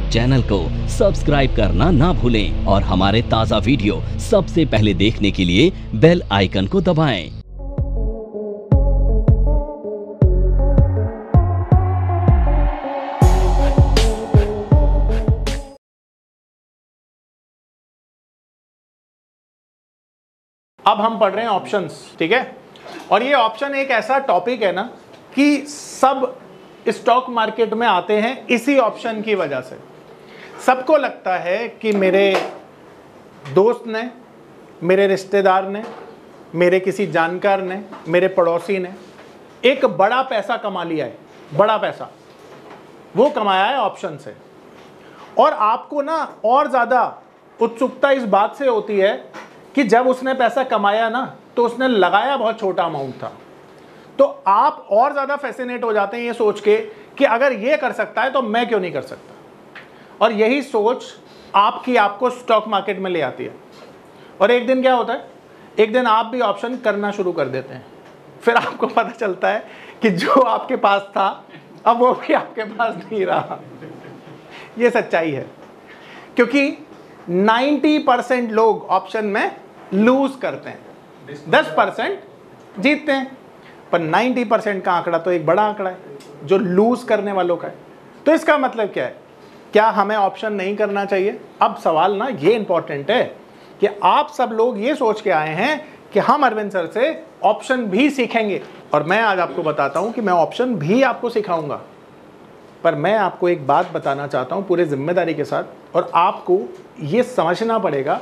Channel को subscribe करना ना भूलें और हमारे ताज़ा वीडियो सबसे पहले देखने के लिए बेल आइकन को दबाएं। अब हम पढ़ रहे हैं ऑप्शंस, ठीक है। और ये ऑप्शन एक ऐसा टॉपिक है ना कि सब स्टॉक मार्केट में आते हैं इसी ऑप्शन की वजह से। सबको लगता है कि मेरे दोस्त ने, मेरे रिश्तेदार ने, मेरे किसी जानकार ने, मेरे पड़ोसी ने एक बड़ा पैसा कमा लिया है, बड़ा पैसा वो कमाया है ऑप्शन से। और आपको ना और ज़्यादा उत्सुकता इस बात से होती है कि जब उसने पैसा कमाया ना तो उसने लगाया बहुत छोटा अमाउंट था, तो आप और ज़्यादा फैसिनेट हो जाते हैं ये सोच के कि अगर ये कर सकता है तो मैं क्यों नहीं कर सकता। और यही सोच आपको स्टॉक मार्केट में ले आती है। और एक दिन क्या होता है, एक दिन आप भी ऑप्शन करना शुरू कर देते हैं। फिर आपको पता चलता है कि जो आपके पास था अब वो भी आपके पास नहीं रहा। ये सच्चाई है, क्योंकि 90% लोग ऑप्शन में लूज करते हैं, 10% जीतते हैं। पर 90% का आंकड़ा तो एक बड़ा आंकड़ा है जो लूज करने वालों का है। तो इसका मतलब क्या है, क्या हमें ऑप्शन नहीं करना चाहिए? अब सवाल ना ये इंपॉर्टेंट है कि आप सब लोग ये सोच के आए हैं कि हम अरविंद सर से ऑप्शन भी सीखेंगे, और मैं आज आपको बताता हूं कि मैं ऑप्शन भी आपको सिखाऊंगा। पर मैं आपको एक बात बताना चाहता हूं पूरे जिम्मेदारी के साथ, और आपको ये समझना पड़ेगा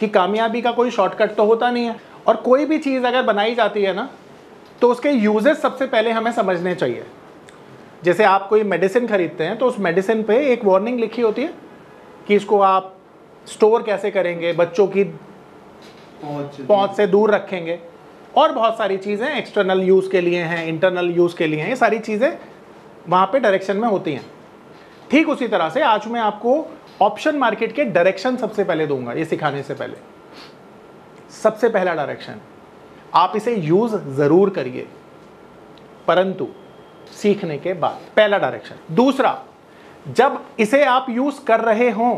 कि कामयाबी का कोई शॉर्टकट तो होता नहीं है। और कोई भी चीज़ अगर बनाई जाती है ना तो उसके यूजेस सबसे पहले हमें समझने चाहिए। जैसे आप कोई मेडिसिन खरीदते हैं तो उस मेडिसिन पे एक वार्निंग लिखी होती है कि इसको आप स्टोर कैसे करेंगे, बच्चों की पहुंच से दूर रखेंगे, और बहुत सारी चीज़ें एक्सटर्नल यूज़ के लिए हैं, इंटरनल यूज़ के लिए हैं। ये सारी चीज़ें वहाँ पे डायरेक्शन में होती हैं। ठीक उसी तरह से आज मैं आपको ऑप्शन मार्केट के डायरेक्शन सबसे पहले दूंगा। ये सिखाने से पहले सबसे पहला डायरेक्शन, आप इसे यूज़ ज़रूर करिए परंतु सीखने के बाद, पहला डायरेक्शन। दूसरा, जब इसे आप यूज़ कर रहे हों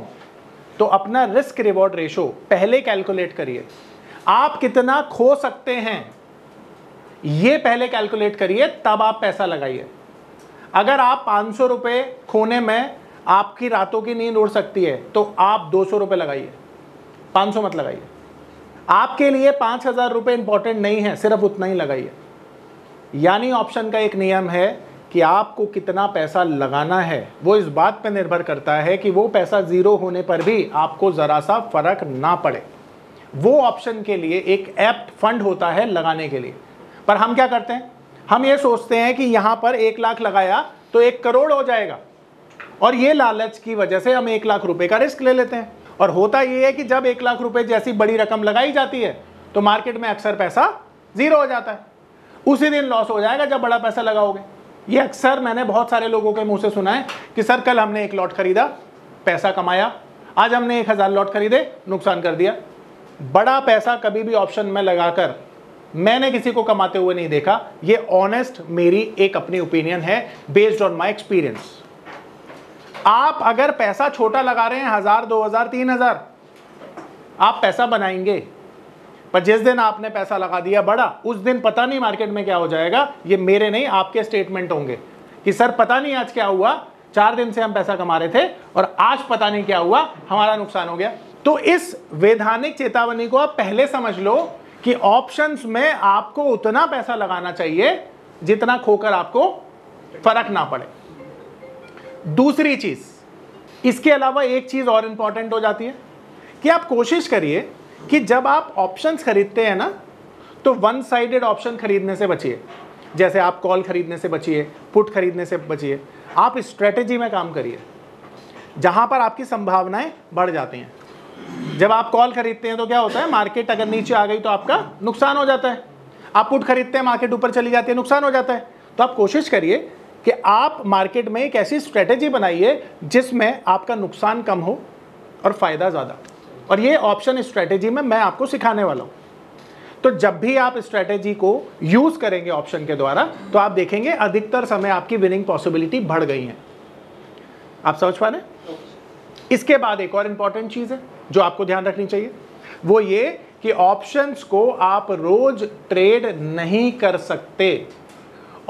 तो अपना रिस्क रिवॉर्ड रेशो पहले कैलकुलेट करिए। आप कितना खो सकते हैं ये पहले कैलकुलेट करिए, तब आप पैसा लगाइए। अगर आप 500 रुपये खोने में आपकी रातों की नींद उड़ सकती है तो आप 200 रुपये लगाइए, 500 मत लगाइए। आपके लिए 5000 रुपये इंपॉर्टेंट नहीं है, सिर्फ उतना ही लगाइए। यानी ऑप्शन का एक नियम है कि आपको कितना पैसा लगाना है वो इस बात पर निर्भर करता है कि वो पैसा जीरो होने पर भी आपको ज़रा सा फर्क ना पड़े। वो ऑप्शन के लिए एक एप्ट फंड होता है लगाने के लिए। पर हम क्या करते हैं, हम ये सोचते हैं कि यहाँ पर 1 लाख लगाया तो 1 करोड़ हो जाएगा, और ये लालच की वजह से हम 1 लाख रुपए का रिस्क ले लेते हैं। और होता ये है कि जब 1 लाख रुपए जैसी बड़ी रकम लगाई जाती है तो मार्केट में अक्सर पैसा जीरो हो जाता है। उसी दिन लॉस हो जाएगा जब बड़ा पैसा लगाओगे। ये अक्सर मैंने बहुत सारे लोगों के मुंह से सुना है कि सर कल हमने 1 लॉट खरीदा, पैसा कमाया, आज हमने 1000 लॉट खरीदे, नुकसान कर दिया। बड़ा पैसा कभी भी ऑप्शन में लगाकर मैंने किसी को कमाते हुए नहीं देखा। ये ऑनेस्ट मेरी एक अपनी ओपिनियन है बेस्ड ऑन माई एक्सपीरियंस। आप अगर पैसा छोटा लगा रहे हैं, 1000, 2000, 3000, आप पैसा बनाएंगे। पर जिस दिन आपने पैसा लगा दिया बड़ा, उस दिन पता नहीं मार्केट में क्या हो जाएगा। ये मेरे नहीं, आपके स्टेटमेंट होंगे कि सर पता नहीं आज क्या हुआ, 4 दिन से हम पैसा कमा रहे थे और आज पता नहीं क्या हुआ, हमारा नुकसान हो गया। तो इस वैधानिक चेतावनी को आप पहले समझ लो कि ऑप्शंस में आपको उतना पैसा लगाना चाहिए जितना खोकर आपको फर्क ना पड़े। दूसरी चीज, इसके अलावा एक चीज और इंपॉर्टेंट हो जाती है कि आप कोशिश करिए कि जब आप ऑप्शंस खरीदते हैं ना तो वन साइडेड ऑप्शन खरीदने से बचिए। जैसे आप कॉल खरीदने से बचिए, पुट खरीदने से बचिए। आप स्ट्रेटेजी में काम करिए जहां पर आपकी संभावनाएं बढ़ जाती हैं। जब आप कॉल खरीदते हैं तो क्या होता है, मार्केट अगर नीचे आ गई तो आपका नुकसान हो जाता है। आप पुट खरीदते हैं, मार्केट ऊपर चली जाती है, नुकसान हो जाता है। तो आप कोशिश करिए कि आप मार्केट में एक ऐसी स्ट्रेटेजी बनाइए जिसमें आपका नुकसान कम हो और फायदा ज़्यादा। और ये ऑप्शन स्ट्रेटेजी में मैं आपको सिखाने वाला हूँ। तो जब भी आप स्ट्रेटेजी को यूज़ करेंगे ऑप्शन के द्वारा तो आप देखेंगे अधिकतर समय आपकी विनिंग पॉसिबिलिटी बढ़ गई है। आप समझ पा रहे हैं? इसके बाद एक और इंपॉर्टेंट चीज है जो आपको ध्यान रखनी चाहिए, वो ये कि ऑप्शंस को आप रोज ट्रेड नहीं कर सकते।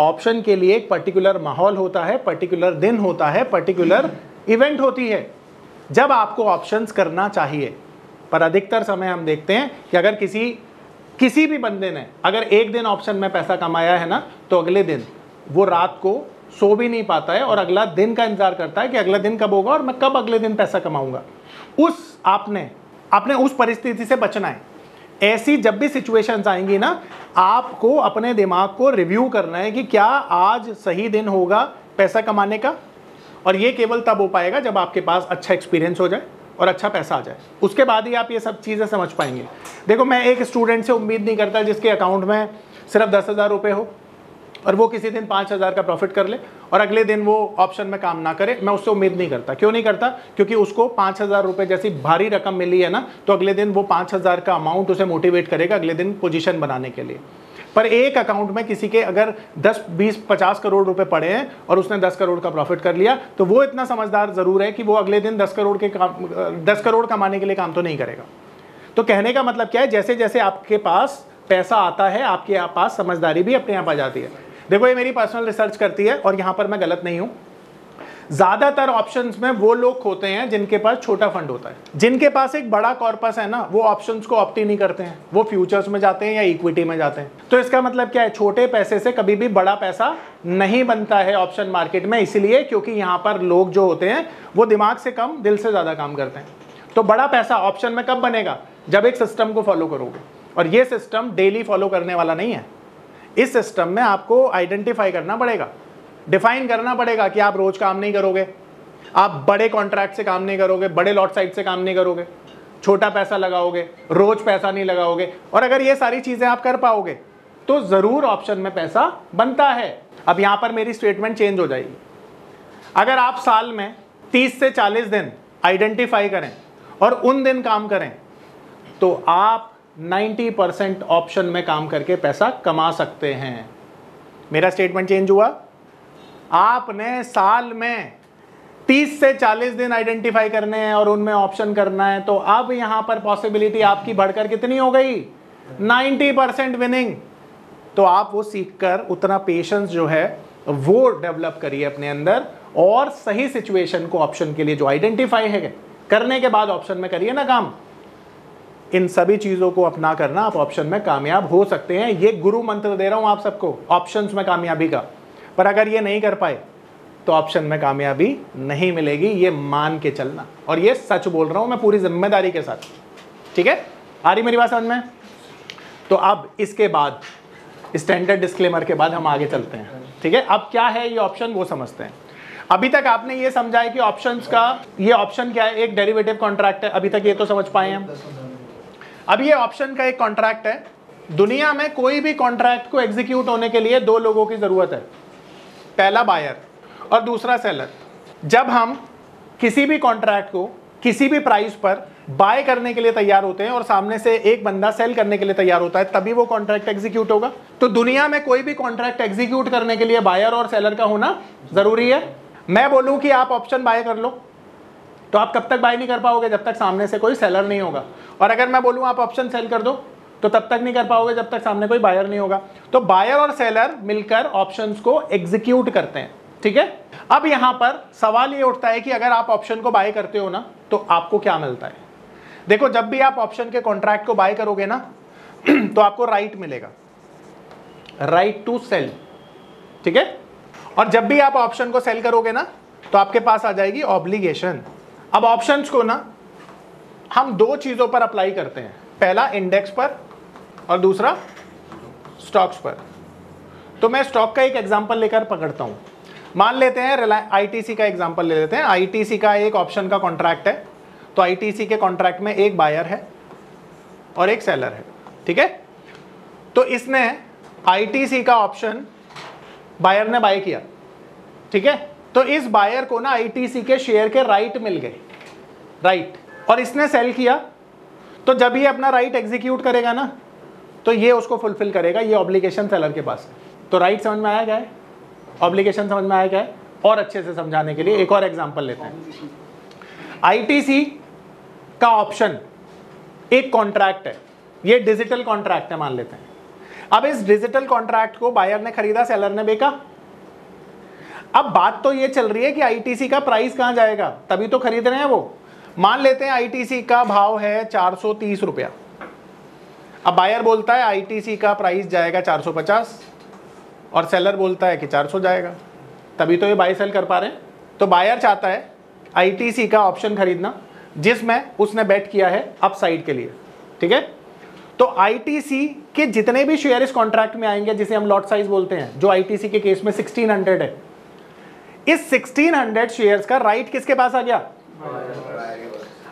ऑप्शन के लिए एक पर्टिकुलर माहौल होता है, पर्टिकुलर दिन होता है, पर्टिकुलर इवेंट होती है जब आपको ऑप्शंस करना चाहिए। पर अधिकतर समय हम देखते हैं कि अगर किसी भी बंदे ने अगर एक दिन ऑप्शन में पैसा कमाया है ना, तो अगले दिन वो रात को सो भी नहीं पाता है और अगला दिन का इंतजार करता है कि अगला दिन कब होगा और मैं कब अगले दिन पैसा कमाऊंगा। आपने उस परिस्थिति से बचना है। ऐसी जब भी सिचुएशंस आएंगी ना, आपको अपने दिमाग को रिव्यू करना है कि क्या आज सही दिन होगा पैसा कमाने का, और ये केवल तब हो पाएगा जब आपके पास अच्छा एक्सपीरियंस हो जाए और अच्छा पैसा आ जाए। उसके बाद ही आप ये सब चीज़ें समझ पाएंगे। देखो, मैं एक स्टूडेंट से उम्मीद नहीं करता जिसके अकाउंट में सिर्फ 10,000 रुपये हो और वो किसी दिन 5,000 का प्रॉफिट कर ले और अगले दिन वो ऑप्शन में काम ना करे। मैं उससे उम्मीद नहीं करता। क्यों नहीं करता? क्योंकि उसको 5,000 रुपये जैसी भारी रकम मिली है ना, तो अगले दिन वो 5,000 का अमाउंट उसे मोटिवेट करेगा अगले दिन पोजीशन बनाने के लिए। पर एक अकाउंट में किसी के अगर 10, 20, 50 करोड़ रुपए पड़े हैं और उसने 10 करोड़ का प्रॉफिट कर लिया, तो वो इतना समझदार जरूर है कि वो अगले दिन 10 करोड़ कमाने के लिए काम तो नहीं करेगा। तो कहने का मतलब क्या है, जैसे जैसे आपके पास पैसा आता है आपके पास समझदारी भी अपने आप आ जाती है। देखो, ये मेरी पर्सनल रिसर्च करती है और यहां पर मैं गलत नहीं हूं। ज्यादातर ऑप्शंस में वो लोग होते हैं जिनके पास छोटा फंड होता है। जिनके पास एक बड़ा कॉर्पस है ना, वो ऑप्शंस को ऑप्ट ही नहीं करते हैं, वो फ्यूचर्स में जाते हैं या इक्विटी में जाते हैं। तो इसका मतलब क्या है, छोटे पैसे से कभी भी बड़ा पैसा नहीं बनता है ऑप्शन मार्केट में, इसलिए क्योंकि यहां पर लोग जो होते हैं वो दिमाग से कम दिल से ज्यादा काम करते हैं। तो बड़ा पैसा ऑप्शन में कब बनेगा? जब एक सिस्टम को फॉलो करोगे, और ये सिस्टम डेली फॉलो करने वाला नहीं है। इस सिस्टम में आपको आइडेंटिफाई करना पड़ेगा, डिफाइन करना पड़ेगा कि आप रोज काम नहीं करोगे, आप बड़े कॉन्ट्रैक्ट से काम नहीं करोगे, बड़े लॉट साइज से काम नहीं करोगे, छोटा पैसा लगाओगे, रोज पैसा नहीं लगाओगे। और अगर ये सारी चीजें आप कर पाओगे तो जरूर ऑप्शन में पैसा बनता है। अब यहां पर मेरी स्टेटमेंट चेंज हो जाएगी। अगर आप साल में 30 से 40 दिन आइडेंटिफाई करें और उन दिन काम करें, तो आप 90% ऑप्शन में काम करके पैसा कमा सकते हैं। मेरा स्टेटमेंट चेंज हुआ। आपने साल में 30 से 40 दिन आइडेंटिफाई करने हैं और उनमें ऑप्शन करना है, तो अब यहां पर पॉसिबिलिटी आपकी बढ़कर कितनी हो गई? 90% विनिंग। तो आप वो सीखकर उतना पेशेंस जो है वो डेवलप करिए अपने अंदर, और सही सिचुएशन को ऑप्शन के लिए जो आइडेंटिफाई है करने के बाद ऑप्शन में करिए ना काम। इन सभी चीजों को अपना करना आप ऑप्शन में कामयाब हो सकते हैं। ये गुरु मंत्र दे रहा हूं आप सबको ऑप्शंस में कामयाबी का। पर अगर ये नहीं कर पाए तो ऑप्शन में कामयाबी नहीं मिलेगी, ये मान के चलना। और ये सच बोल रहा हूं मैं पूरी जिम्मेदारी के साथ। ठीक है, आ रही मेरी बात समझ में? तो अब इसके बाद स्टैंडर्ड डिस्क्लेमर के बाद हम आगे चलते हैं। ठीक है, अब क्या है ये ऑप्शन वो समझते हैं। अभी तक आपने ये समझा है कि ऑप्शंस का, ये ऑप्शन क्या है? एक डेरिवेटिव कॉन्ट्रैक्ट है। अभी तक ये तो समझ पाए हम। अब ये ऑप्शन का एक कॉन्ट्रैक्ट है। दुनिया में कोई भी कॉन्ट्रैक्ट को एग्जीक्यूट होने के लिए दो लोगों की जरूरत है, पहला बायर और दूसरा सेलर। जब हम किसी भी कॉन्ट्रैक्ट को किसी भी प्राइस पर बाय करने के लिए तैयार होते हैं और सामने से एक बंदा सेल करने के लिए तैयार होता है, तभी वो कॉन्ट्रैक्ट एग्जीक्यूट होगा। तो दुनिया में कोई भी कॉन्ट्रैक्ट एग्जीक्यूट करने के लिए बायर और सेलर का होना जरूरी है। मैं बोलूं कि आप ऑप्शन बाय कर लो, तो आप कब तक बाय नहीं कर पाओगे? जब तक सामने से कोई सेलर नहीं होगा। और अगर मैं बोलूं आप ऑप्शन सेल कर दो, तो तब तक नहीं कर पाओगे जब तक सामने कोई बायर नहीं होगा। तो बायर और सेलर मिलकर ऑप्शंस को एग्जीक्यूट करते हैं। ठीक है, अब यहां पर सवाल ये उठता है कि अगर आप ऑप्शन को बाय करते हो ना, तो आपको क्या मिलता है? देखो, जब भी आप ऑप्शन के कॉन्ट्रैक्ट को बाय करोगे ना, तो आपको राइट मिलेगा, राइट टू सेल। ठीक है, और जब भी आप ऑप्शन को सेल करोगे ना, तो आपके पास आ जाएगी ऑब्लिगेशन। अब ऑप्शंस को ना हम दो चीजों पर अप्लाई करते हैं, पहला इंडेक्स पर और दूसरा स्टॉक्स पर। तो मैं स्टॉक का एक एग्जांपल लेकर पकड़ता हूं। मान लेते हैं आईटीसी का एग्जांपल ले लेते हैं। आईटीसी का एक ऑप्शन का कॉन्ट्रैक्ट है। तो आईटीसी के कॉन्ट्रैक्ट में एक बायर है और एक सेलर है। ठीक है, तो इसने आईटीसी का ऑप्शन बायर ने बाय किया। ठीक है, तो इस बायर को ना आईटीसी के शेयर के राइट मिल गए, राइट, और इसने सेल किया। तो जब ये अपना राइट एग्जीक्यूट करेगा ना, तो ये उसको फुलफिल करेगा, ये ऑब्लिगेशन सेलर के पास है। तो राइट समझ में आया क्या है? ऑब्लिगेशन समझ में आया क्या है? और अच्छे से समझाने के लिए एक और एग्जांपल लेते हैं। आईटीसी का ऑप्शन एक कॉन्ट्रैक्ट है, ये डिजिटल कॉन्ट्रैक्ट है मान लेते हैं। अब इस डिजिटल कॉन्ट्रैक्ट को बायर ने खरीदा, सेलर ने बेचा। अब बात तो ये चल रही है कि आईटीसी का प्राइस कहां जाएगा, तभी तो खरीद रहे हैं वो। मान लेते हैं आईटीसी का भाव है 430 रुपया। अब बायर बोलता है आईटीसी का प्राइस जाएगा 450 और सेलर बोलता है कि 400 जाएगा, तभी तो ये बाय सेल कर पा रहे हैं। तो बायर चाहता है आईटीसी का ऑप्शन खरीदना जिसमें उसने बेट किया है अपसाइड के लिए, ठीक है। तो आईटीसी के जितने भी शेयर इस कॉन्ट्रैक्ट में आएंगे, जिसे हम लॉट साइज बोलते हैं, जो आईटीसी के केस में 1600 है, इस 1600 शेयर्स का राइट किसके पास आ गया?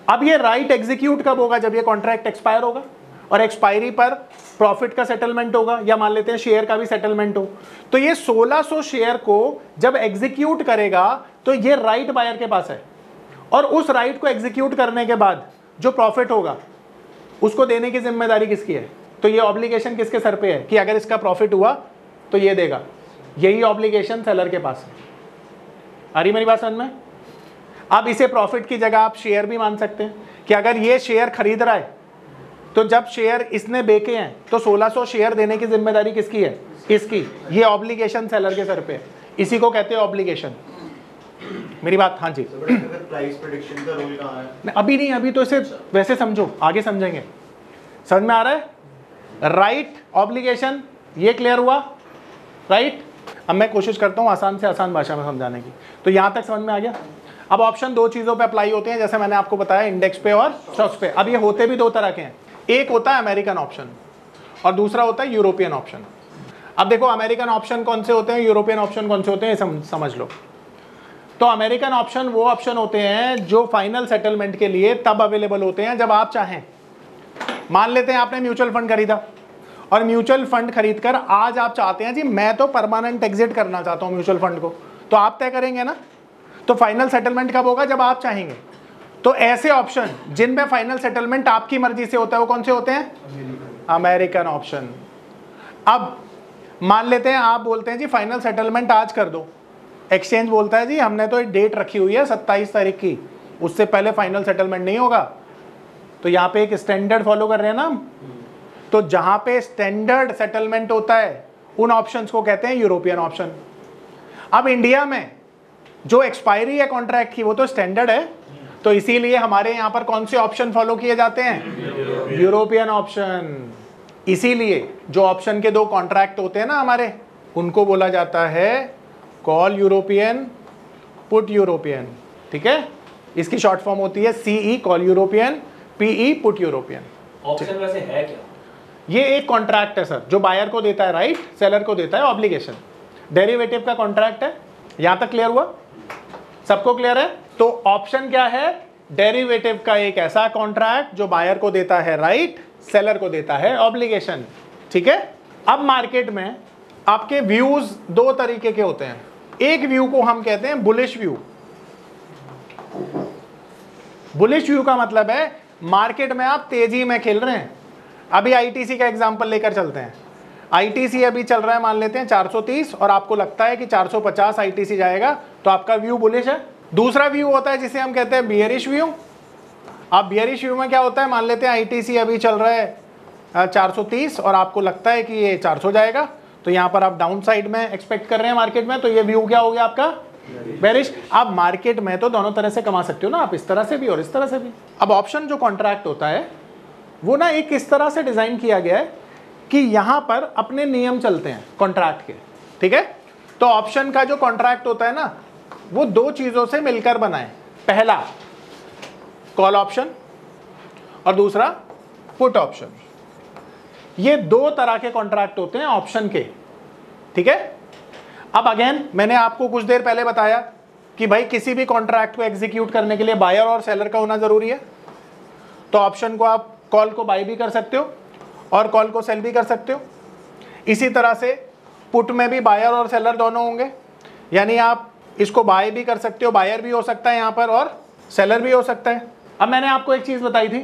अब ये राइट एग्जीक्यूट कब होगा? जब ये कॉन्ट्रैक्ट एक्सपायर होगा और एक्सपायरी पर प्रॉफिट का सेटलमेंट होगा, या मान लेते हैं शेयर का भी सेटलमेंट हो। तो ये 1600 शेयर को जब एग्जीक्यूट करेगा तो ये राइट बायर के पास है, और उस राइट को एग्जीक्यूट करने के बाद जो प्रॉफिट होगा उसको देने की जिम्मेदारी किसकी है? तो ये ऑब्लिगेशन किसके सर पे है कि अगर इसका प्रॉफिट हुआ तो ये देगा? यही ऑब्लिगेशन सेलर के पास है। आ रही मेरी बात समझ में? अब इसे प्रॉफिट की जगह आप शेयर भी मान सकते हैं कि अगर ये शेयर खरीद रहा है तो जब शेयर इसने बेचे हैं तो 1600 शेयर देने की जिम्मेदारी किसकी है? इसकी। ये ऑब्लिगेशन सेलर के सर पे है, इसी को कहते हैं ऑब्लिगेशन। मेरी बात? हाँ जी। प्राइस प्रेडिक्शन का रोल कहाँ है? अभी नहीं, अभी तो इसे वैसे समझो, आगे समझेंगे। समझ में आ रहा है? राइट, ऑब्लिगेशन, ये क्लियर हुआ? राइट। अब मैं कोशिश करता हूँ आसान से आसान भाषा में समझाने की। तो यहाँ तक समझ में आ गया? अब ऑप्शन दो चीज़ों पे अप्लाई होते हैं, जैसे मैंने आपको बताया, इंडेक्स पे और स्टॉक्स पे। अब ये होते भी दो तरह के हैं, एक होता है अमेरिकन ऑप्शन और दूसरा होता है यूरोपियन ऑप्शन। अब देखो अमेरिकन ऑप्शन कौन से होते हैं, यूरोपियन ऑप्शन कौन से होते हैं, समझ लो। तो अमेरिकन ऑप्शन वो ऑप्शन होते हैं जो फाइनल सेटलमेंट के लिए तब अवेलेबल होते हैं जब आप चाहें। मान लेते हैं आपने म्यूचुअल फंड खरीदा और म्यूचुअल फंड खरीदकर आज आप चाहते हैं जी मैं तो परमानेंट एग्जिट करना चाहता हूं म्यूचुअल फंड को, तो आप तय करेंगे ना। तो फाइनल सेटलमेंट कब होगा? जब आप चाहेंगे। तो ऐसे ऑप्शन जिनमें फाइनल सेटलमेंट आपकी मर्जी से होता है वो कौन से होते हैं? American option. अब मान लेते हैं आप बोलते हैं जी फाइनल सेटलमेंट आज कर दो, एक्सचेंज बोलता है जी हमने तो डेट रखी हुई है 27 तारीख की, उससे पहले फाइनल सेटलमेंट नहीं होगा। तो यहाँ पे एक स्टैंडर्ड फॉलो कर रहे हैं ना हम। तो जहां पे स्टैंडर्ड सेटलमेंट होता है उन ऑप्शंस को कहते हैं यूरोपियन ऑप्शन। अब इंडिया में जो एक्सपायरी है कॉन्ट्रैक्ट की वो तो स्टैंडर्ड है, तो इसीलिए हमारे यहाँ पर कौन से ऑप्शन फॉलो किए जाते हैं? European option. इसीलिए जो ऑप्शन के दो कॉन्ट्रैक्ट होते हैं ना हमारे, उनको बोला जाता है कॉल यूरोपियन, पुट यूरोपियन, ठीक है। इसकी शॉर्ट फॉर्म होती है CE call European, PE put European. Option वैसे है क्या? ये एक कॉन्ट्रैक्ट है सर, जो बायर को देता है राइट, सेलर को देता है ऑब्लिगेशन। डेरिवेटिव का कॉन्ट्रैक्ट है। यहां तक क्लियर हुआ? सबको क्लियर है? तो ऑप्शन क्या है? डेरिवेटिव का एक ऐसा कॉन्ट्रैक्ट जो बायर को देता है राइट, सेलर को देता है ऑब्लिगेशन, ठीक है। अब मार्केट में आपके व्यूज दो तरीके के होते हैं। एक व्यू को हम कहते हैं बुलिश व्यू। बुलिश व्यू का मतलब है मार्केट में आप तेजी में खेल रहे हैं। अभी आईटीसी का एग्जांपल लेकर चलते हैं। आईटीसी अभी चल रहा है मान लेते हैं 430 और आपको लगता है कि 450 आईटीसी जाएगा, तो आपका व्यू बुलिश है। दूसरा व्यू होता है जिसे हम कहते हैं बियरिश व्यू। अब बियरिश व्यू में क्या होता है, मान लेते हैं आईटीसी अभी चल रहा है 430 और आपको लगता है कि ये 400 जाएगा, तो यहाँ पर आप डाउन साइड में एक्सपेक्ट कर रहे हैं मार्केट में, तो ये व्यू क्या हो गया आपका? बेरिश। आप मार्केट में तो दोनों तरह से कमा सकते हो ना, आप इस तरह से भी और इस तरह से भी। अब ऑप्शन जो कॉन्ट्रैक्ट होता है वो ना एक इस तरह से डिजाइन किया गया है कि यहां पर अपने नियम चलते हैं कॉन्ट्रैक्ट के, ठीक है। तो ऑप्शन का जो कॉन्ट्रैक्ट होता है ना वो दो चीजों से मिलकर बना है। पहला कॉल ऑप्शन और दूसरा पुट ऑप्शन। ये दो तरह के कॉन्ट्रैक्ट होते हैं ऑप्शन के, ठीक है। अब अगेन मैंने आपको कुछ देर पहले बताया कि भाई किसी भी कॉन्ट्रैक्ट को एग्जीक्यूट करने के लिए बायर और सेलर का होना जरूरी है। तो ऑप्शन को आप कॉल को बाय भी कर सकते हो और कॉल को सेल भी कर सकते हो। इसी तरह से पुट में भी बायर और सेलर दोनों होंगे, यानी आप इसको बाय भी कर सकते हो, बायर भी हो सकता है यहाँ पर और सेलर भी हो सकता है। अब मैंने आपको एक चीज़ बताई थी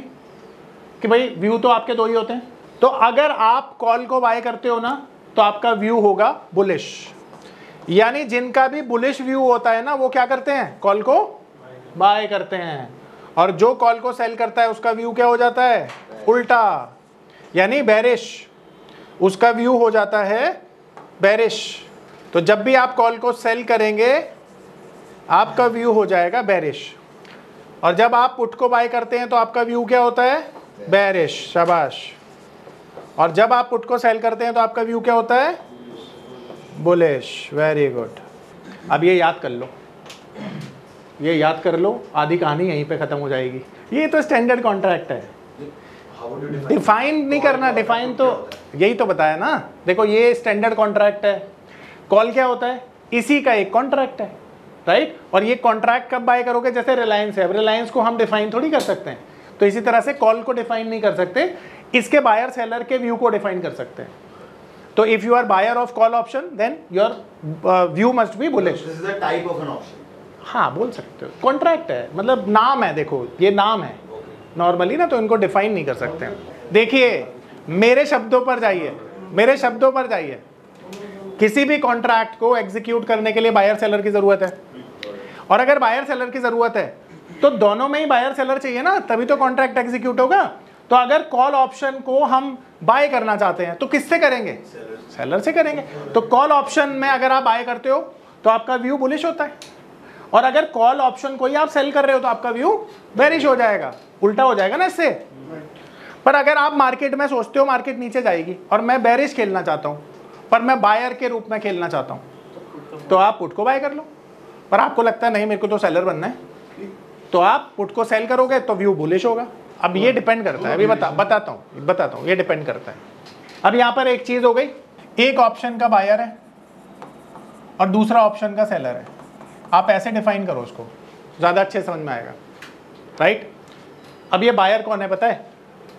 कि भाई व्यू तो आपके दो ही होते हैं। तो अगर आप कॉल को बाय करते हो ना तो आपका व्यू होगा बुलिश, यानी जिनका भी बुलिश व्यू होता है ना, वो क्या करते हैं, कॉल को बाय करते हैं, और जो कॉल को सेल करता है उसका व्यू क्या हो जाता है, उल्टा, यानी बेरिश, उसका व्यू हो जाता है बेरिश। तो जब भी आप कॉल को सेल करेंगे आपका व्यू हो जाएगा बेरिश, और जब आप पुट को बाय करते हैं तो आपका व्यू क्या होता है, बेरिश, शाबाश। और जब आप पुट को सेल करते हैं तो आपका व्यू क्या होता है, बुलिश, वेरी गुड। अब ये याद कर लो, ये याद कर लो, आधी कहानी यहीं पे खत्म हो जाएगी। ये तो स्टैंडर्ड कॉन्ट्रैक्ट है, डिफाइन नहीं करना, डिफाइन तो यही तो बताया ना। देखो ये स्टैंडर्ड कॉन्ट्रैक्ट है, कॉल क्या होता है, इसी का एक कॉन्ट्रैक्ट है, राइट। और ये कॉन्ट्रैक्ट कब बाय करोगे, जैसे रिलायंस है, रिलायंस को हम डिफाइन थोड़ी कर सकते हैं, तो इसी तरह से कॉल को डिफाइन नहीं कर सकते, इसके बायर सेलर के व्यू को डिफाइन कर सकते हैं। तो if you are buyer of call option then your view must be bullish. This is a type of an option. हाँ बोल सकते हो, कॉन्ट्रैक्ट है, मतलब नाम है, देखो ये नाम है नॉर्मली ना, तो इनको डिफाइन नहीं कर सकते हैं। देखिए मेरे शब्दों पर जाइए, मेरे शब्दों पर जाइए, किसी भी कॉन्ट्रैक्ट को एग्जीक्यूट करने के लिए बायर सेलर की जरूरत है, और अगर बायर सेलर की जरूरत है तो दोनों में ही बायर सेलर चाहिए ना, तभी तो कॉन्ट्रैक्ट एग्जीक्यूट होगा। तो अगर कॉल ऑप्शन को हम बाय करना चाहते हैं तो किससे करेंगे, सेलर से करेंगे। तो कॉल ऑप्शन में अगर आप बाय करते हो तो आपका व्यू बुलिश होता है, और अगर कॉल ऑप्शन को ही आप सेल कर रहे हो तो आपका व्यू बेरिश हो जाएगा, उल्टा हो जाएगा ना इससे। पर अगर आप मार्केट में सोचते हो मार्केट नीचे जाएगी और मैं बेरिश खेलना चाहता हूं, पर मैं बायर के रूप में खेलना चाहता हूं, तो आप पुट को बाय कर लो। पर आपको लगता है नहीं मेरे को तो सेलर बनना है, तो आप पुट को सेल करोगे तो व्यू बुलिश होगा। अब ये डिपेंड करता है, अभी बताता हूँ, ये डिपेंड करता है। अब यहाँ पर एक चीज हो गई, एक ऑप्शन का बायर है और दूसरा ऑप्शन का सेलर है, आप ऐसे डिफाइन करो उसको, ज्यादा अच्छे समझ में आएगा, राइट। अब ये बायर कौन है पता है,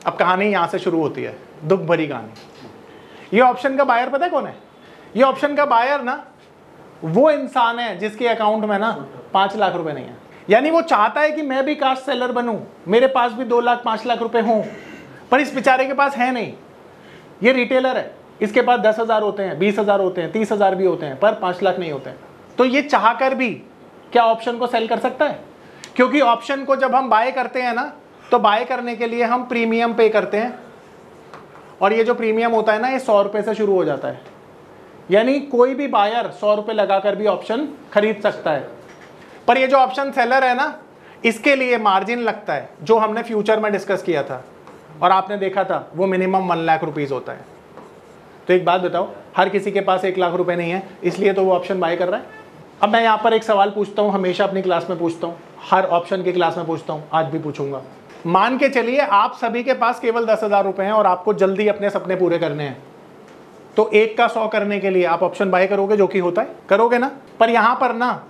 अब कहानी यहाँ से शुरू होती है, दुख भरी कहानी। ये ऑप्शन का बायर पता है कौन है, ये ऑप्शन का बायर ना वो इंसान है जिसके अकाउंट में ना 5 लाख रुपए नहीं है, यानी वो चाहता है कि मैं भी कास्ट सेलर बनूं, मेरे पास भी 2 लाख 5 लाख रुपए हों, पर इस बेचारे के पास है नहीं। ये रिटेलर है, इसके पास 10,000 होते हैं, 20,000 होते हैं, 30,000 भी होते हैं, पर 5 लाख नहीं होते हैं। तो ये चाहकर भी क्या ऑप्शन को सेल कर सकता है, क्योंकि ऑप्शन को जब हम बाय करते हैं ना, तो बाय करने के लिए हम प्रीमियम पे करते हैं, और ये जो प्रीमियम होता है ना, ये 100 रुपए से शुरू हो जाता है। यानी कोई भी बायर 100 रुपए लगाकर भी ऑप्शन खरीद सकता है। पर ये जो ऑप्शन सेलर है ना, इसके लिए मार्जिन लगता है, जो हमने फ्यूचर में डिस्कस किया था और आपने देखा था, वो मिनिमम 1 लाख रुपीज होता है। तो एक बात बताओ, हर किसी के पास 1 लाख रुपए नहीं है, इसलिए तो वो ऑप्शन बाय कर रहा है। अब मैं यहाँ पर एक सवाल पूछता हूँ, हमेशा अपनी क्लास में पूछता हूँ, हर ऑप्शन की क्लास में पूछता हूँ, आज भी पूछूंगा। मान के चलिए आप सभी के पास केवल 10,000 रुपए हैं और आपको जल्दी अपने सपने पूरे करने हैं, तो 1 का 100 करने के लिए आप ऑप्शन बाय करोगे, जो कि होता है, करोगे ना। पर यहाँ पर ना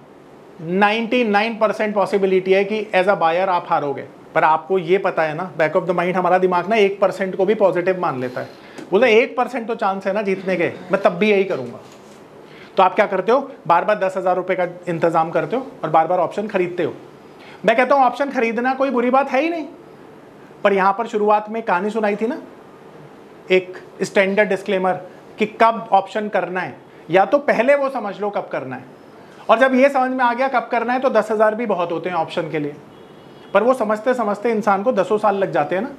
99% पॉसिबिलिटी है कि एज अ बायर आप हारोगे। पर आपको ये पता है ना, बैक ऑफ द माइंड हमारा दिमाग ना 1% को भी पॉजिटिव मान लेता है, बोलते 1% तो चांस है ना जीतने के, मैं तब भी यही करूंगा। तो आप क्या करते हो, बार बार 10,000 रुपए का इंतजाम करते हो और बार बार ऑप्शन खरीदते हो। मैं कहता हूं ऑप्शन खरीदना कोई बुरी बात है ही नहीं, पर यहां पर शुरुआत में कहानी सुनाई थी ना, एक स्टैंडर्ड डिस्क्लेमर कि कब ऑप्शन करना है, या तो पहले वो समझ लो कब करना है, और जब ये समझ में आ गया कब करना है तो 10,000 भी बहुत होते हैं ऑप्शन के लिए। पर वो समझते समझते इंसान को 10 साल लग जाते हैं ना,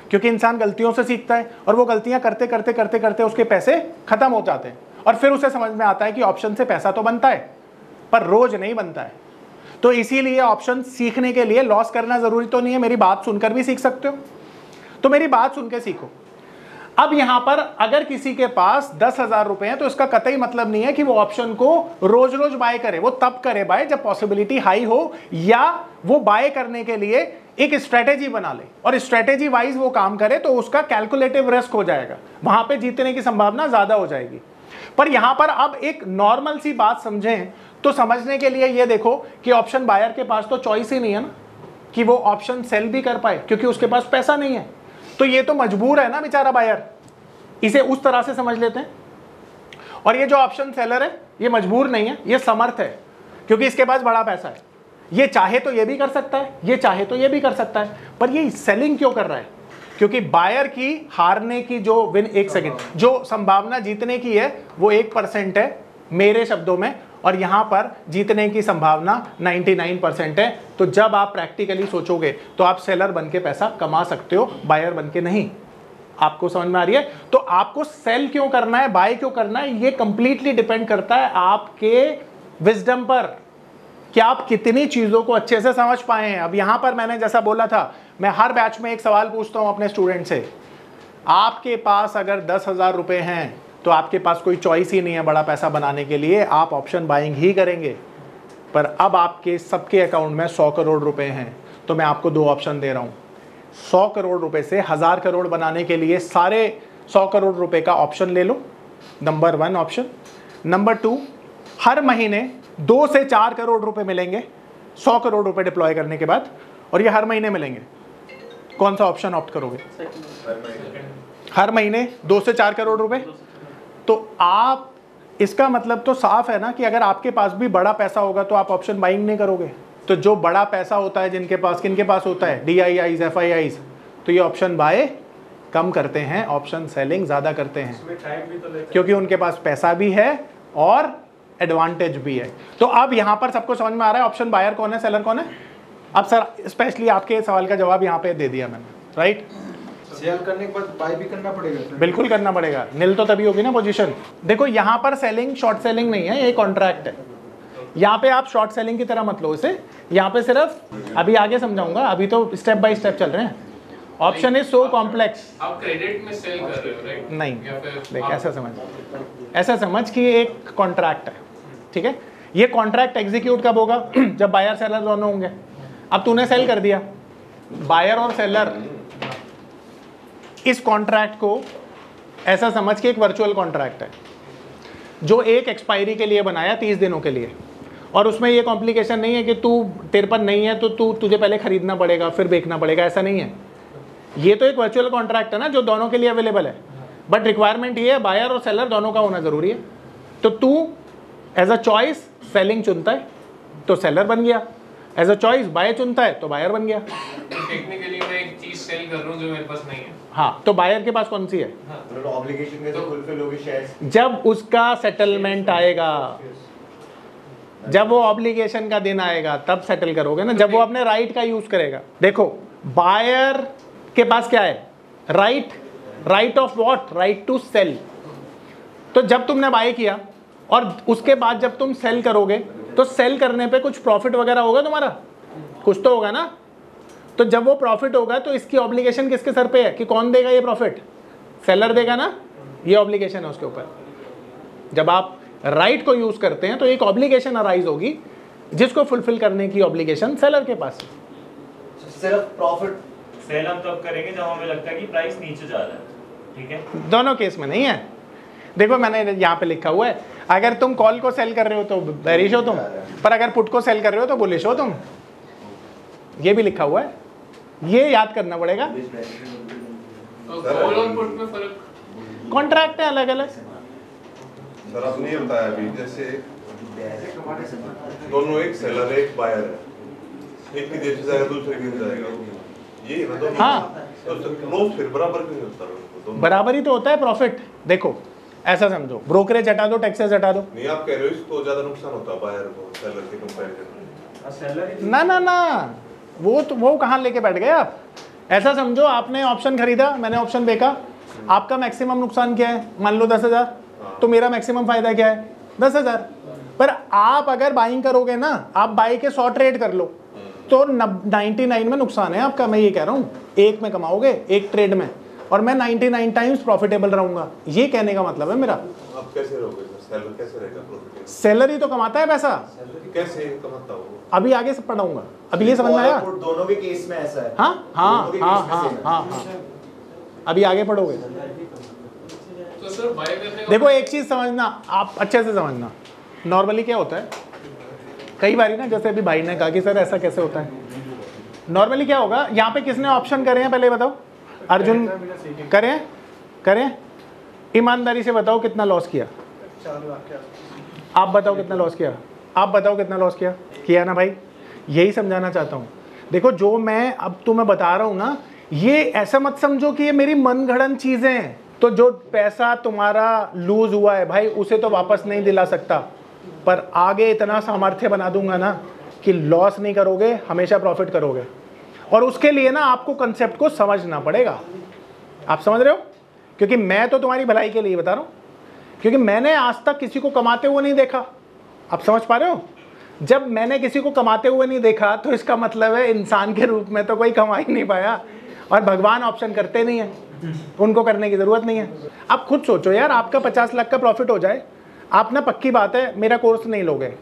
क्योंकि इंसान गलतियों से सीखता है और वो गलतियां करते करते करते करते उसके पैसे खत्म हो जाते हैं, और फिर उसे समझ में आता है कि ऑप्शन से पैसा तो बनता है पर रोज नहीं बनता है। तो इसीलिए ऑप्शन सीखने के लिए लॉस करना जरूरी तो नहीं है, मेरी बात सुनकर भी सीख सकते हो, तो मेरी बात सुन के सीखो। अब यहां पर अगर किसी के पास 10,000 रुपए हैं तो इसका कतई मतलब नहीं है कि वो ऑप्शन को रोज रोज बाय करे, वो तब करे बाय जब पॉसिबिलिटी हाई हो, या वो बाय करने के लिए एक स्ट्रेटेजी बना ले और स्ट्रेटेजी वाइज वो काम करे, तो उसका कैलकुलेटिव रिस्क हो जाएगा, वहां पे जीतने की संभावना ज्यादा हो जाएगी। पर यहां पर अब एक नॉर्मल सी बात समझें तो समझने के लिए ये देखो कि ऑप्शन बायर के पास तो चॉइस ही नहीं है ना कि वो ऑप्शन सेल भी कर पाए, क्योंकि उसके पास पैसा नहीं है, तो ये तो मजबूर है ना बेचारा बायर, इसे उस तरह से समझ लेते हैं। और ये जो ऑप्शन सेलर है ये मजबूर नहीं है, ये समर्थ है, क्योंकि इसके पास बड़ा पैसा है, ये चाहे तो ये भी कर सकता है, ये चाहे तो ये भी कर सकता है, पर ये सेलिंग क्यों कर रहा है, क्योंकि बायर की हारने की जो संभावना जीतने की है वो 1% है मेरे शब्दों में, और यहां पर जीतने की संभावना 99% है। तो जब आप प्रैक्टिकली सोचोगे तो आप सेलर बन के पैसा कमा सकते हो, बायर बन के नहीं। आपको समझ में आ रही है? तो आपको सेल क्यों करना है, बाय क्यों करना है, ये कंप्लीटली डिपेंड करता है आपके विजडम पर कि आप कितनी चीजों को अच्छे से समझ पाए हैं। अब यहां पर मैंने जैसा बोला था, मैं हर बैच में एक सवाल पूछता हूं अपने स्टूडेंट से, आपके पास अगर 10,000 रुपए हैं तो आपके पास कोई चॉइस ही नहीं है बड़ा पैसा बनाने के लिए, आप ऑप्शन बाइंग ही करेंगे। पर अब आपके सबके अकाउंट में 100 करोड़ रुपए हैं, तो मैं आपको 2 ऑप्शन दे रहा हूं। 100 करोड़ रुपए से 1000 करोड़ बनाने के लिए सारे 100 करोड़ रुपए का ऑप्शन ले लो, नंबर 1 ऑप्शन। नंबर 2, हर महीने 2 से 4 करोड़ रुपए मिलेंगे 100 करोड़ रुपए डिप्लॉय करने के बाद, और ये हर महीने मिलेंगे। कौन सा ऑप्शन ऑप्ट करोगे? हर महीने 2 से 4 करोड़ रुपए। तो आप, इसका मतलब तो साफ है ना कि अगर आपके पास भी बड़ा पैसा होगा तो आप ऑप्शन बाइंग नहीं करोगे। तो जो बड़ा पैसा होता है जिनके पास, किनके पास होता है, DIIs, FIIs, तो ये ऑप्शन बाय कम करते हैं, ऑप्शन सेलिंग ज्यादा करते हैं, क्योंकि उनके पास पैसा भी है और एडवांटेज भी है। तो अब यहां पर सबको समझ में आ रहा है ऑप्शन बायर कौन है, सेलर कौन है? अब सर स्पेशली आपके सवाल का जवाब यहाँ पे दे दिया मैंने, राइट? सेल करने के बाद बाय भी करना पड़ेगा? बिल्कुल करना पड़ेगा, नील तो तभी होगी ना पोजीशन। देखो यहाँ पर सेलिंग शॉर्ट सेलिंग नहीं है, ये कॉन्ट्रैक्ट है। यहाँ पे आप शॉर्ट सेलिंग की तरह मत लो इसे, यहाँ पे सिर्फ अभी आगे समझाऊंगा, अभी तो स्टेप बाय स्टेप चल रहे हैं। Option is so complex. आप क्रेडिट में सेल कर रहे हो, राइट? नहीं, देख ऐसा समझ कि एक कॉन्ट्रैक्ट है, ठीक है? ये कॉन्ट्रैक्ट एग्जीक्यूट कब होगा? जब बायर सेलर दोनों होंगे। अब तूने सेल कर दिया, बायर और सेलर इस कॉन्ट्रैक्ट को ऐसा समझ के एक वर्चुअल कॉन्ट्रैक्ट है जो एक एक्सपायरी के लिए बनाया 30 दिनों के लिए, और उसमें ये कॉम्प्लिकेशन नहीं है कि तू तेरे पर नहीं है तो तुझे पहले खरीदना पड़ेगा फिर बेचना पड़ेगा, ऐसा नहीं है। ये तो एक वर्चुअल कॉन्ट्रैक्ट है ना जो दोनों के लिए अवेलेबल है, बट रिक्वायरमेंट ये है बायर और सेलर दोनों का होना जरूरी है। तो तू एज अ चॉइस सेलिंग चुनता है तो सेलर बन गया, एज अ चॉइस बाय चुनता है तो बायर बन गया। टेक्निकली मैं एक चीज सेल कर रहा हूँ जो मेरे पास नहीं है। हाँ, तो बायर के पास कौन सी है? ऑब्लिगेशन कैसे फुलफिल होगी? शेयर्स जब उसका सेटलमेंट आएगा, जब वो ऑब्लिगेशन का दिन आएगा तब सेटल करोगे ना, जब वो अपने राइट का यूज करेगा। देखो बायर के पास क्या है? Right of what? Right to sell. तो जब तुमने बाय किया और उसके बाद जब तुम सेल करोगे तो सेल करने पे कुछ प्रॉफिट वगैरह होगा तुम्हारा, कुछ तो होगा ना। तो जब वो प्रॉफिट होगा तो इसकी ऑब्लिगेशन किसके सर पे है कि कौन देगा ये प्रॉफिट? सेलर देगा ना, ये ऑब्लिगेशन है उसके ऊपर। जब आप राइट को यूज करते हैं तो एक ऑब्लिगेशन अराइज होगी जिसको फुलफिल करने की ऑब्लिगेशन सेलर के पास है। सिर्फ प्रॉफिट सेल हम तब करेंगे जब हमें लगता है कि प्राइस नीचे जा रहा है, ठीक है? दोनों केस में नहीं है। देखो मैंने यहाँ पे लिखा हुआ है, अगर तुम कॉल को सेल कर रहे हो तो बेरिश हो तुम, पर अगर पुट को सेल कर रहे हो तो बुलिश हो तुम। ये भी लिखा हुआ है, ये याद करना पड़ेगा। कॉल और पुट में फर्क? कॉन्ट्रैक्ट है अलग अलग। सर आपने ये बताया अभी, जैसे दोनों एक सेलर है एक बायर है, एक की देश से जाएगा दूसरे की जाएगा, ये ना दोनों। हाँ, तो लोग फिर बराबर क्यों होता है? बराबर ही तो होता है प्रॉफिट। देखो ऐसा समझो, ब्रोकरेज हटा दो, टैक्सेस हटा दो। नहीं आप कह रहे हो इसको ज्यादा नुकसान होता है बायर को सेलर के कंपैरिजन में? ना ना ना, वो कहाँ लेके बैठ गए आप? ऐसा समझो आपने ऑप्शन खरीदा, मैंने ऑप्शन बेचा, आपका मैक्सिमम नुकसान क्या है? मान लो 10,000, तो मेरा मैक्सिमम फायदा क्या है? 10,000। पर आप अगर बाइंग करोगे ना, आप बाई के 100 ट्रेड कर लो तो 99 में नुकसान है आपका। मैं ये कह रहा हूँ, एक में कमाओगे एक ट्रेड में, और मैं 99 टाइम्स प्रॉफिटेबल रहूंगा। ये कहने का मतलब है मेरा। आप कैसे रहोगे सर? सेलर कैसे रहेगा प्रॉफिटेबल? सेलर ही तो कमाता है पैसा। कैसे कमाता हो? अभी आगे से पढ़ाऊंगा, अभी ये समझ में आया? दोनों के केस में ऐसा है। हाँ हाँ हाँ हाँ हाँ, अभी आगे पढ़ोगे। तो सर बाय करने का देखो एक चीज समझना, आप अच्छे से समझना। नॉर्मली क्या होता है, कई बारी ना, जैसे अभी भाई ने कहा कि सर ऐसा कैसे होता है, नॉर्मली क्या होगा, यहाँ पे किसने ऑप्शन करे हैं पहले बताओ? अर्जुन करें? ईमानदारी से बताओ कितना लॉस किया? आप बताओ कितना लॉस किया? आप बताओ कितना लॉस किया ना भाई? यही समझाना चाहता हूँ। देखो जो मैं अब तुम्हें बता रहा हूँ ना, ये ऐसा मत समझो कि ये मेरी मनगढ़ंत चीजें हैं। तो जो पैसा तुम्हारा लूज हुआ है भाई, उसे तो वापस नहीं दिला सकता, पर आगे इतना सामर्थ्य बना दूंगा ना कि लॉस नहीं करोगे, हमेशा प्रॉफिट करोगे। और उसके लिए ना आपको कंसेप्ट को समझना पड़ेगा। आप समझ रहे हो? क्योंकि मैं तो तुम्हारी भलाई के लिए बता रहा हूं, क्योंकि मैंने आज तक किसी को कमाते हुए नहीं देखा। आप समझ पा रहे हो? जब मैंने किसी को कमाते हुए नहीं देखा तो इसका मतलब है इंसान के रूप में तो कोई कमा ही नहीं पाया। और भगवान ऑप्शन करते नहीं है, उनको करने की जरूरत नहीं है। आप खुद सोचो यार, आपका 50 लाख का प्रॉफिट हो जाए, आप ना पक्की बात है मेरा कोर्स नहीं लोगे।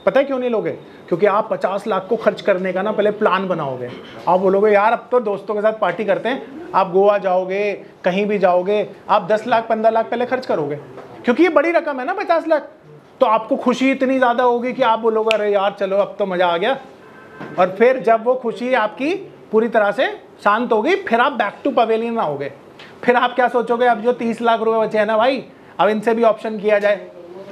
पता है क्यों नहीं लोगे? क्योंकि आप 50 लाख को खर्च करने का ना पहले प्लान बनाओगे। आप बोलोगे यार अब तो दोस्तों के साथ पार्टी करते हैं, आप गोवा जाओगे, कहीं भी जाओगे, आप 10 लाख 15 लाख पहले खर्च करोगे, क्योंकि ये बड़ी रकम है ना 50 लाख। तो आपको खुशी इतनी ज़्यादा होगी कि आप बोलोगे अरे यार चलो अब तो मज़ा आ गया। और फिर जब वो खुशी आपकी पूरी तरह से शांत होगी, फिर आप बैक टू पवेलियन आओगे। फिर आप क्या सोचोगे, अब जो 30 लाख रुपए बचे हैं ना भाई, अब इनसे भी ऑप्शन किया जाए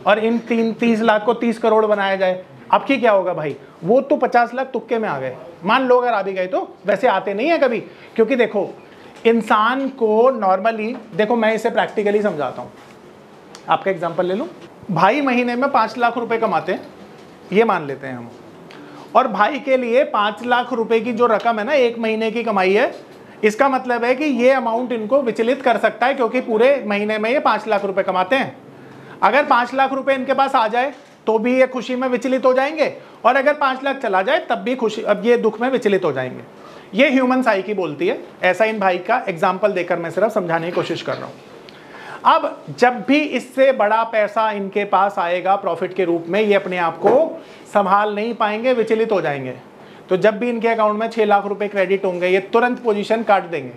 और इन 30 लाख को 30 करोड़ बनाया जाए। अब की क्या होगा भाई, वो तो 50 लाख तुक्के में आ गए। मान लो अगर आ भी गए तो वैसे आते नहीं है कभी, क्योंकि देखो इंसान को नॉर्मली, देखो मैं इसे प्रैक्टिकली समझाता हूँ। आपका एग्जांपल ले लूँ, भाई महीने में 5 लाख रुपए कमाते हैं, ये मान लेते हैं हम, और भाई के लिए 5 लाख रुपए की जो रकम है ना, एक महीने की कमाई है, इसका मतलब है कि ये अमाउंट इनको विचलित कर सकता है, क्योंकि पूरे महीने में ये 5 लाख रुपए कमाते हैं। अगर 5 लाख रुपए इनके पास आ जाए तो भी ये खुशी में विचलित हो जाएंगे, और अगर 5 लाख चला जाए तब भी खुशी, अब ये दुख में विचलित हो जाएंगे। ये ह्यूमन साइकी बोलती है। ऐसा इन भाई का एग्जाम्पल देकर मैं सिर्फ समझाने की कोशिश कर रहा हूँ। अब जब भी इससे बड़ा पैसा इनके पास आएगा प्रॉफिट के रूप में, ये अपने आप को संभाल नहीं पाएंगे, विचलित हो जाएंगे। तो जब भी इनके अकाउंट में 6 लाख रुपए क्रेडिट होंगे, ये तुरंत पोजीशन काट देंगे,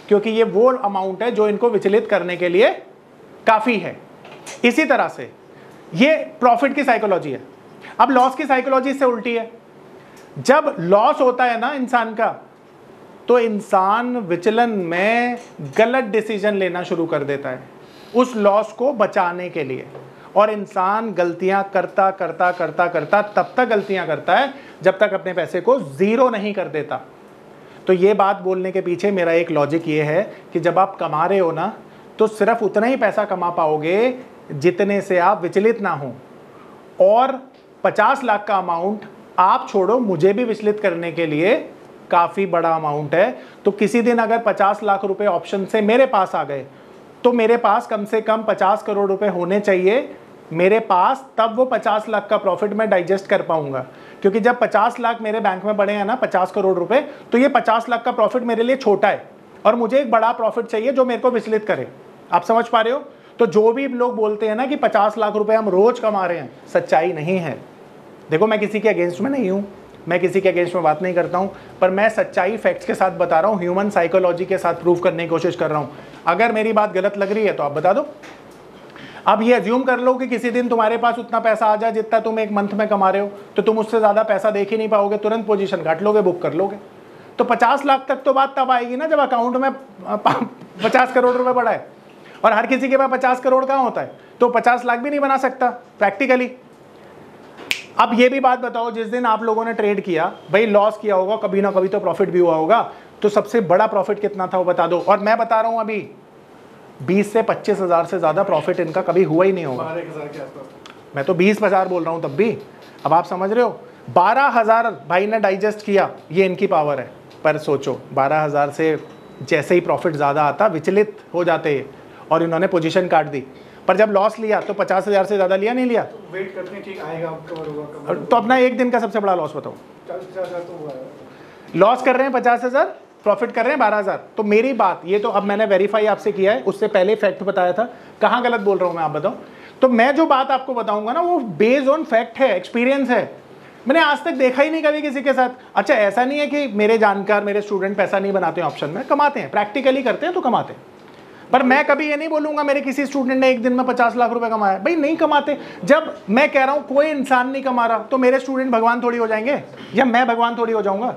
क्योंकि ये वो अमाउंट है जो इनको विचलित करने के लिए काफ़ी है। इसी तरह से ये प्रॉफिट की साइकोलॉजी है। अब लॉस की साइकोलॉजी से उल्टी है। जब लॉस होता है ना इंसान का, तो इंसान विचलन में गलत डिसीजन लेना शुरू कर देता है उस लॉस को बचाने के लिए, और इंसान गलतियां करता करता करता करता तब तक गलतियां करता है जब तक अपने पैसे को जीरो नहीं कर देता। तो ये बात बोलने के पीछे मेरा एक लॉजिक ये है कि जब आप कमा रहे हो ना, तो सिर्फ उतना ही पैसा कमा पाओगे जितने से आप विचलित ना हो। और 50 लाख का अमाउंट आप छोड़ो, मुझे भी विचलित करने के लिए काफ़ी बड़ा अमाउंट है। तो किसी दिन अगर 50 लाख रुपए ऑप्शन से मेरे पास आ गए, तो मेरे पास कम से कम 50 करोड़ रुपए होने चाहिए मेरे पास, तब वो 50 लाख का प्रॉफिट मैं डाइजेस्ट कर पाऊंगा। क्योंकि जब 50 लाख मेरे बैंक में पड़े हैं ना, 50 करोड़ रुपए, तो ये 50 लाख का प्रॉफिट मेरे लिए छोटा है, और मुझे एक बड़ा प्रॉफिट चाहिए जो मेरे को विचलित करे। आप समझ पा रहे हो? तो जो भी लोग बोलते हैं ना कि 50 लाख रुपए हम रोज कमा रहे हैं, सच्चाई नहीं है। देखो मैं किसी के अगेंस्ट में नहीं हूँ, मैं किसी के अगेंस्ट में बात नहीं करता हूँ, पर मैं सच्चाई फैक्ट्स के साथ बता रहा हूँ, ह्यूमन साइकोलॉजी के साथ प्रूव करने की कोशिश कर रहा हूँ। अगर मेरी बात गलत लग रही है तो आप बता दो। अब ये अज्यूम कर लो कि किसी दिन तुम्हारे पास उतना पैसा आ जाए जितना तुम एक मंथ में कमा रहे हो, तो तुम उससे ज़्यादा पैसा देख ही नहीं पाओगे, तुरंत पोजीशन काट लोगे, बुक कर लोगे। तो 50 लाख तक तो बात तब आएगी ना जब अकाउंट में 50 करोड़ रुपए पड़ा है, और हर किसी के पास 50 करोड़ कहाँ होता है, तो 50 लाख भी नहीं बना सकता प्रैक्टिकली। अब ये भी बात बताओ, जिस दिन आप लोगों ने ट्रेड किया, भाई लॉस किया होगा, कभी ना कभी तो प्रॉफिट भी हुआ होगा, तो सबसे बड़ा प्रॉफिट कितना था वो बता दो। और मैं बता रहा हूं अभी 20 से 25 हज़ार से ज़्यादा प्रॉफिट इनका कभी हुआ ही नहीं होगा। मैं तो 20,000 बोल रहा हूं तब भी। अब आप समझ रहे हो, 12,000 भाई ने डाइजेस्ट किया, ये इनकी पावर है। पर सोचो 12,000 से जैसे ही प्रॉफिट ज़्यादा आता विचलित हो जाते, और इन्होंने पोजीशन काट दी। पर जब लॉस लिया तो 50,000 से ज़्यादा लिया, नहीं लिया? वेट करते हैं, ठीक आएगा, कवर होगा। तो अपना एक दिन का सबसे बड़ा लॉस बताओ। 40,000 तो हुआ है। लॉस कर रहे हैं 50,000, प्रॉफिट कर रहे हैं 12,000। तो मेरी बात ये तो अब मैंने वेरीफाई आपसे किया है, उससे पहले फैक्ट बताया था, कहाँ गलत बोल रहा हूँ मैं, आप बताओ। तो मैं जो बात आपको बताऊंगा ना, वो बेस्ड ऑन फैक्ट है, एक्सपीरियंस है। मैंने आज तक देखा ही नहीं कभी किसी के साथ। अच्छा ऐसा नहीं है कि मेरे जानकार, मेरे स्टूडेंट पैसा नहीं बनाते हैं ऑप्शन में, कमाते हैं, प्रैक्टिकली करते हैं तो कमाते हैं। पर मैं कभी ये नहीं बोलूंगा मेरे किसी स्टूडेंट ने एक दिन में 50 लाख रुपए कमाया, भाई नहीं कमाते। जब मैं कह रहा हूं कोई इंसान नहीं कमा रहा, तो मेरे स्टूडेंट भगवान थोड़ी हो जाएंगे, या मैं भगवान थोड़ी हो जाऊंगा।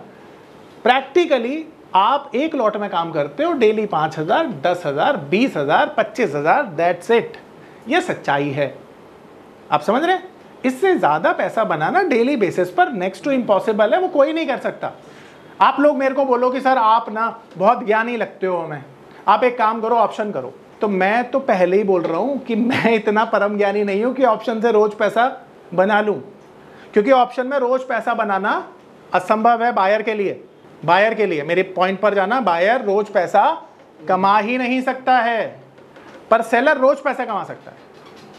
प्रैक्टिकली आप एक लॉट में काम करते हो, डेली 5,000, 10,000, 20,000, 25,000, दैट्स इट। ये सच्चाई है, आप समझ रहे हैं? इससे ज्यादा पैसा बनाना डेली बेसिस पर नेक्स्ट टू इम्पॉसिबल है, वो कोई नहीं कर सकता। आप लोग मेरे को बोलो कि सर आप ना बहुत ज्ञानी लगते हो हमें, आप एक काम करो, ऑप्शन करो। तो मैं तो पहले ही बोल रहा हूं कि मैं इतना परम ज्ञानी नहीं हूं कि ऑप्शन से रोज पैसा बना लूं, क्योंकि ऑप्शन में रोज पैसा बनाना असंभव है बायर के लिए। बायर के लिए मेरे पॉइंट पर जाना, बायर रोज पैसा कमा ही नहीं सकता है, पर सेलर रोज पैसा कमा सकता है।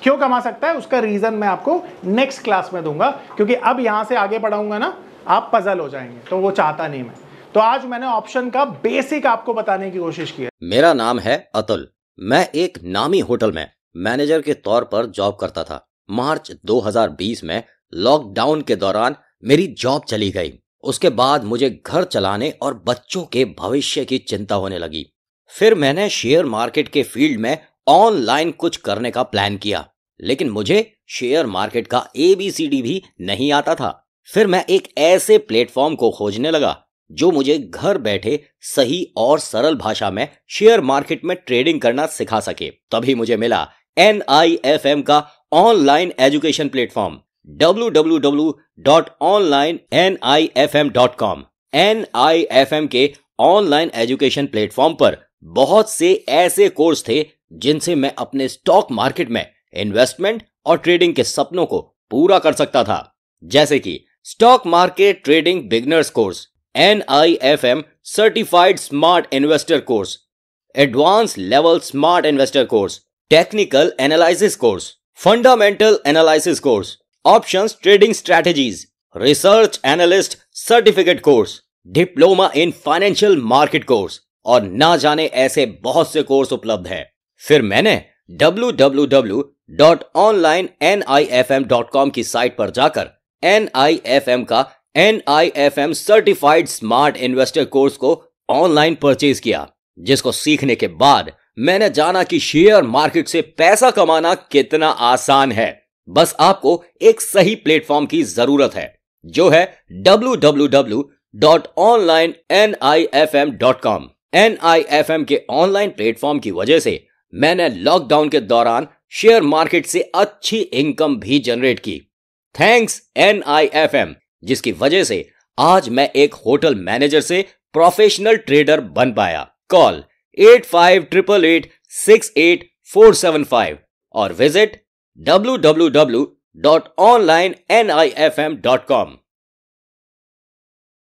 क्यों कमा सकता है उसका रीजन मैं आपको नेक्स्ट क्लास में दूंगा, क्योंकि अब यहां से आगे बढ़ाऊंगा ना आप पजल हो जाएंगे, तो वो चाहता नहीं मैं। तो आज मैंने ऑप्शन का बेसिक आपको बताने की कोशिश की है। मेरा नाम है अतुल। मैं एक नामी होटल में मैनेजर के तौर पर जॉब करता था। मार्च 2020 में लॉकडाउन के दौरान मेरी जॉब चली गई। उसके बाद मुझे घर चलाने और बच्चों के भविष्य की चिंता होने लगी। फिर मैंने शेयर मार्केट के फील्ड में ऑनलाइन कुछ करने का प्लान किया, लेकिन मुझे शेयर मार्केट का ABCD भी नहीं आता था। फिर मैं एक ऐसे प्लेटफॉर्म को खोजने लगा जो मुझे घर बैठे सही और सरल भाषा में शेयर मार्केट में ट्रेडिंग करना सिखा सके। तभी मुझे मिला NIFM का online education platform www.onlinenifm.com। NIFM के ऑनलाइन एजुकेशन प्लेटफॉर्म पर बहुत से ऐसे कोर्स थे जिनसे मैं अपने स्टॉक मार्केट में इन्वेस्टमेंट और ट्रेडिंग के सपनों को पूरा कर सकता था, जैसे कि stock market trading beginners course, NIFM certified smart investor course, advance level smart investor course, technical analysis course, fundamental analysis course, options trading strategies, research analyst certificate course, diploma in financial market course और ना जाने ऐसे बहुत से course उपलब्ध है। फिर मैंने www.onlinenifm.com की साइट पर जाकर NIFM का NIFM certified smart investor course को ऑनलाइन परचेज किया, जिसको सीखने के बाद मैंने जाना कि शेयर मार्केट से पैसा कमाना कितना आसान है। बस आपको एक सही प्लेटफॉर्म की जरूरत है, जो है www.onlinenifm.com। NIFM के ऑनलाइन प्लेटफॉर्म की वजह से मैंने लॉकडाउन के दौरान शेयर मार्केट से अच्छी इनकम भी जनरेट की। थैंक्स NIFM, जिसकी वजह से आज मैं एक होटल मैनेजर से प्रोफेशनल ट्रेडर बन पाया। कॉल 8588688475 और विजिट www.onlinenifm.com।